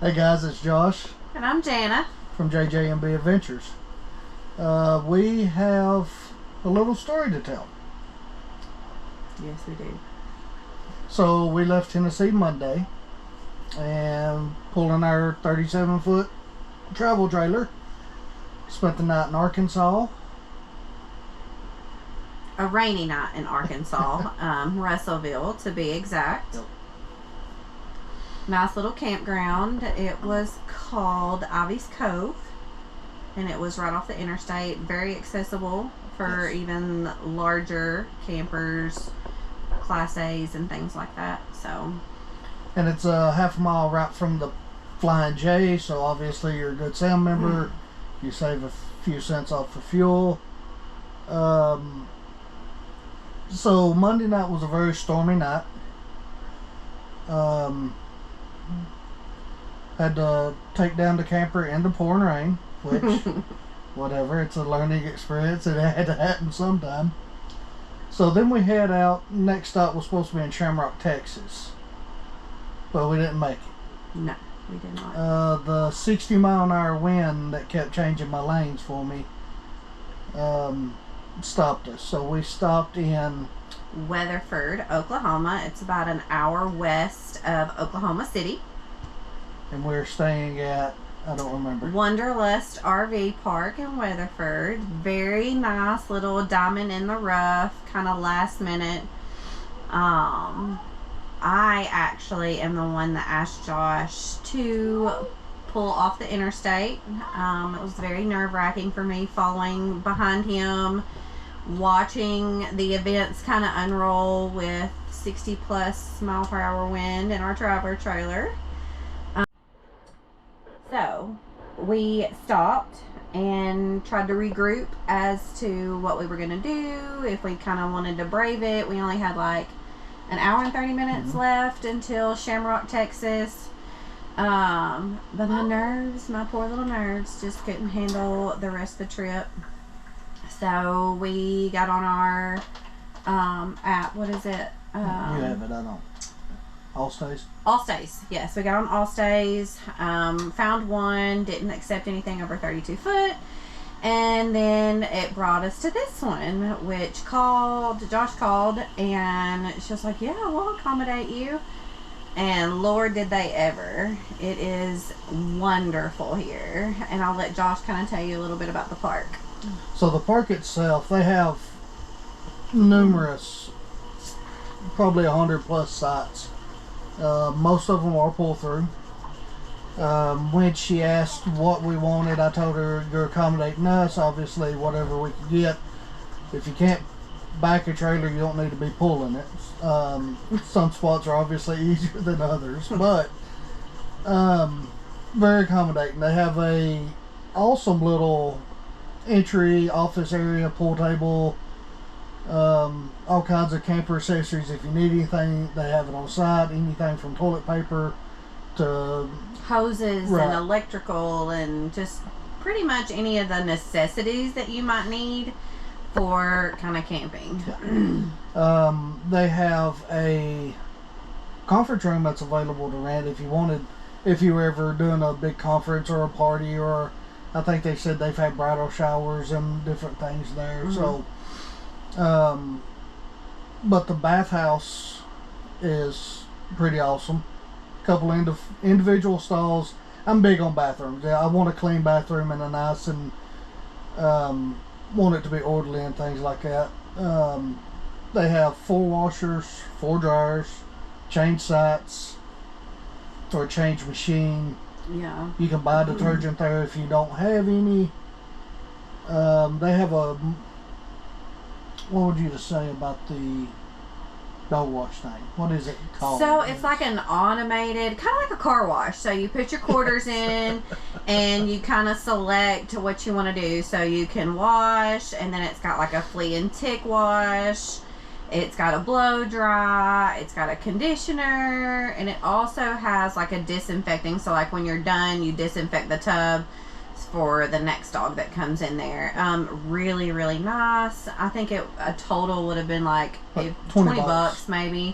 Hey guys, it's Josh And I'm Jana. from JJMB Adventures. We have a little story to tell. Yes, we do. So we left Tennessee Monday and pulling our 37-foot travel trailer. Spent the night in Arkansas. A rainy night in Arkansas, Russellville to be exact. Yep. Nice little campground. It was called Ivy's Cove, and it was right off the interstate. Very accessible for even larger campers, Class A's and things like that. So, And it's a half a mile right from the Flying J, so obviously you're a good sound member. You save a few cents off for fuel. So Monday night was a very stormy night. Had to take down the camper in the pouring rain, which, whatever, it's a learning experience. It had to happen sometime. So then we head out. Next stop was supposed to be in Shamrock, Texas, but we didn't make it. no, we did not. The 60-mile-an-hour wind that kept changing my lanes for me stopped us. So we stopped in Weatherford, Oklahoma. It's about an hour west of Oklahoma City. and we were staying at, I don't remember. Wanderlust RV Park in Weatherford. Very nice little diamond in the rough, kind of last minute. I actually am the one that asked Josh to pull off the interstate. It was very nerve-wracking for me following behind him, watching the events kind of unroll with 60 plus mile per hour wind in our traveler trailer. So we stopped and tried to regroup as to what we were going to do, if we kind of wanted to brave it. We only had like an hour and 30 minutes left until Shamrock, Texas. But my poor little nerves, just couldn't handle the rest of the trip. So we got on our app. What is it? You have it, I don't. Allstays? Allstays, yes. We got on Allstays, found one, didn't accept anything over 32 foot, and then it brought us to this one, which Josh called, and she was like, yeah, we'll accommodate you. And Lord, did they ever. It is wonderful here, and I'll let Josh kind of tell you a little bit about the park. So the park itself, they have numerous, probably 100 plus sites. Most of them are pull through. When she asked what we wanted, I told her you're accommodating us, obviously whatever we can get. If you can't back a trailer, you don't need to be pulling it. Some spots are obviously easier than others, but very accommodating. They have a awesome little entry office area, pool table, all kinds of camper accessories. If you need anything, they have it on site. Anything from toilet paper to hoses and electrical, and just pretty much any of the necessities that you might need for kind of camping. Yeah. They have a conference room that's available to rent if you were ever doing a big conference or a party, or I think they said they've had bridal showers and different things there. So but the bathhouse is pretty awesome. Couple individual stalls. I'm big on bathrooms. Yeah, I want a clean bathroom and a nice, and want it to be orderly and things like that. They have 4 washers, 4 dryers, change sites, or a change machine. Yeah. You can buy detergent there if you don't have any. They have a, what would you say about the dog wash thing? What is it called? So it's like an automated, kind of like a car wash. So you put your quarters in and you kind of select what you want to do. So you can wash, and then it's got like a flea and tick wash. It's got a blow dry. It's got a conditioner, and it also has like a disinfecting. So like when you're done, you disinfect the tub for the next dog that comes in there. Really, really nice. I think a total would have been like 20 bucks maybe.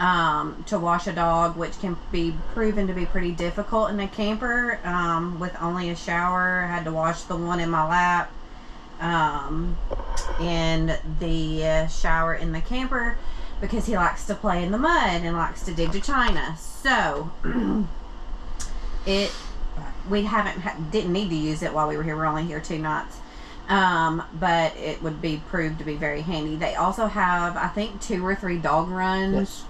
to wash a dog, which can be proven to be pretty difficult in a camper. With only a shower, I had to wash the one in my lap in the shower in the camper because he likes to play in the mud and likes to dig to china. So didn't need to use it while we were here. We're only here 2 nights. But it would be proved to be very handy. They also have, I think, 2 or 3 dog runs.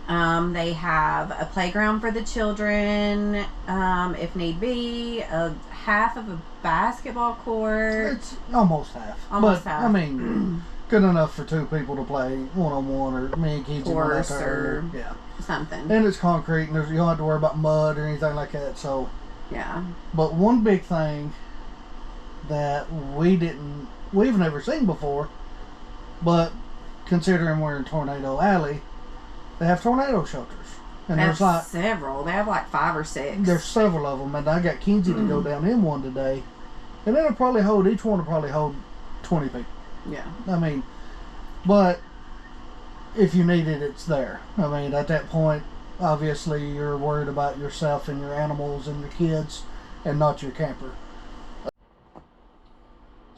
Yes. They have a playground for the children, if need be, a half of a basketball court. It's almost half. Almost but, half. I mean, good enough for 2 people to play one-on-one, or me and Keezy Course or yeah, something. and it's concrete, and you don't have to worry about mud or anything like that. So Yeah. But one big thing that we've never seen before, but considering we're in Tornado Alley, they have tornado shelters. And They there's have like several. They have like 5 or 6. there's several of them, and I got Kinsey to go down in one today, and it'll probably hold, each one will probably hold 20 people. Yeah. I mean, but if you need it, it's there. I mean, at that point, obviously you're worried about yourself and your animals and your kids, and not your camper.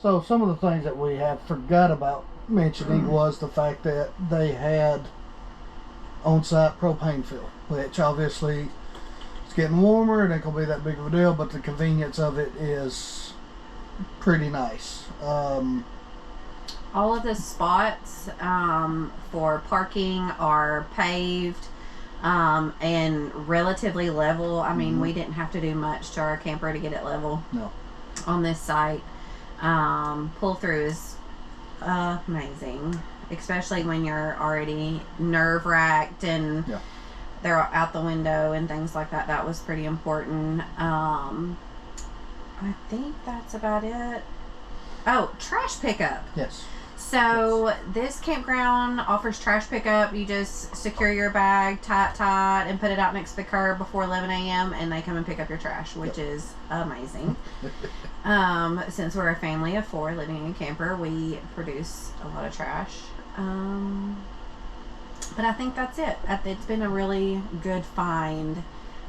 So some of the things that we have forgot about mentioning was the fact that they had on-site propane fuel, which obviously it's getting warmer and it ain't gonna be that big of a deal, but the convenience of it is pretty nice. All of the spots for parking are paved and relatively level. I mean, we didn't have to do much to our camper to get it level. No. On this site. Pull through is amazing, especially when you're already nerve-wracked and they're out the window and things like that. That was pretty important. I think that's about it. Oh, trash pickup. Yes. So this campground offers trash pickup. You just secure your bag tight and put it out next to the curb before 11 a.m. and they come and pick up your trash, which is amazing. Since we're a family of 4 living in a camper, we produce a lot of trash. But I think that's it. It's been a really good find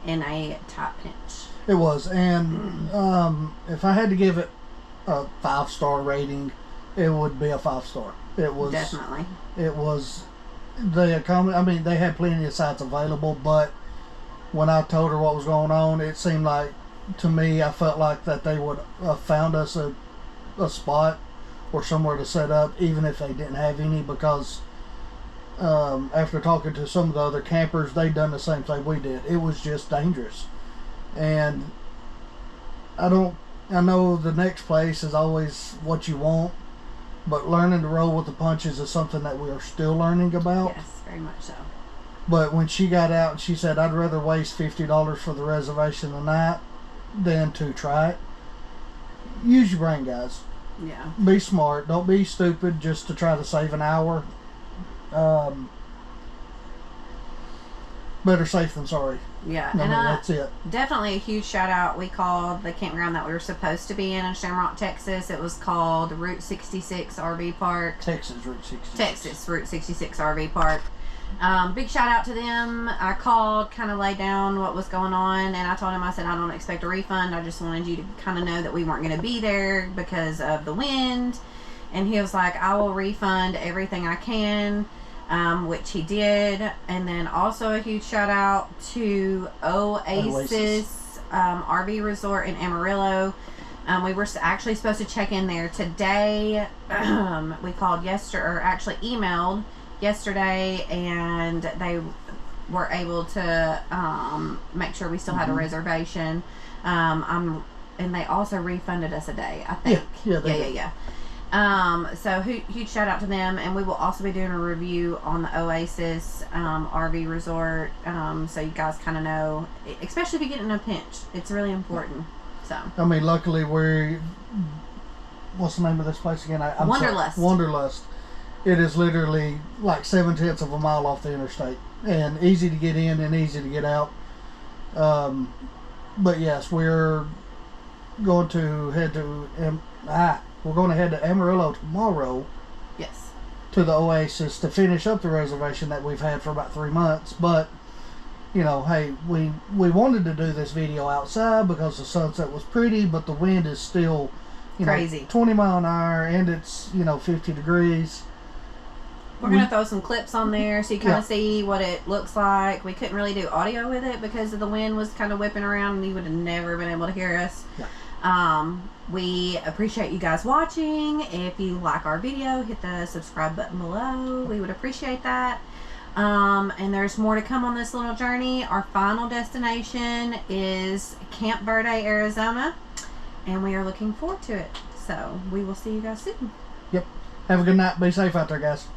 in a tight pinch. It was, and if I had to give it a 5-star rating, it would be a 5-star. It was definitely. It was I mean, they had plenty of sites available, but when I told her what was going on, it seemed like, to me, I felt like that they would have found us a spot or somewhere to set up, even if they didn't have any, because after talking to some of the other campers, they'd done the same thing we did. It was just dangerous. And I know the next place is always what you want, but learning to roll with the punches is something that we are still learning about. Yes, very much so. But when she got out and she said, I'd rather waste $50 for the reservation tonight than to try it, use your brain, guys. Yeah. Be smart. Don't be stupid just to try to save an hour. Better safe than sorry. Yeah, I mean, that's it. Definitely a huge shout out. We called the campground that we were supposed to be in Shamrock, Texas. It was called Route 66 RV Park. Texas Route 66. Texas Route 66 RV Park. Big shout out to them. I called, kind of laid down what was going on, and I told him, I said, I don't expect a refund. I just wanted you to kind of know that we weren't going to be there because of the wind. And he was like, I will refund everything I can. Which he did. And then also a huge shout out to Oasis. RV Resort in Amarillo. We were actually supposed to check in there today. We called yesterday, or actually emailed yesterday, and they were able to make sure we still had a reservation. And they also refunded us a day, I think. Yeah. So huge shout out to them, and we will also be doing a review on the Oasis RV Resort, so you guys kind of know, especially if you get in a pinch, it's really important. So I mean, luckily what's the name of this place again? Wanderlust. Wanderlust. It is literally like 7/10 of a mile off the interstate, and easy to get in and easy to get out. But yes, we're going to head to Amarillo tomorrow. Yes. to the Oasis to finish up the reservation that we've had for about 3 months. But you know, hey, we wanted to do this video outside because the sunset was pretty, but the wind is still, crazy, 20 mile an hour, and it's 50 degrees. We're going to throw some clips on there so you kind of see what it looks like. We couldn't really do audio with it because of the wind was kind of whipping around and you would have never been able to hear us. Yeah. We appreciate you guys watching. If you like our video, hit the subscribe button below. We would appreciate that. And there's more to come on this little journey. Our final destination is Camp Verde, Arizona, and we are looking forward to it. So we will see you guys soon. Yep. Have a good night. Be safe out there, guys.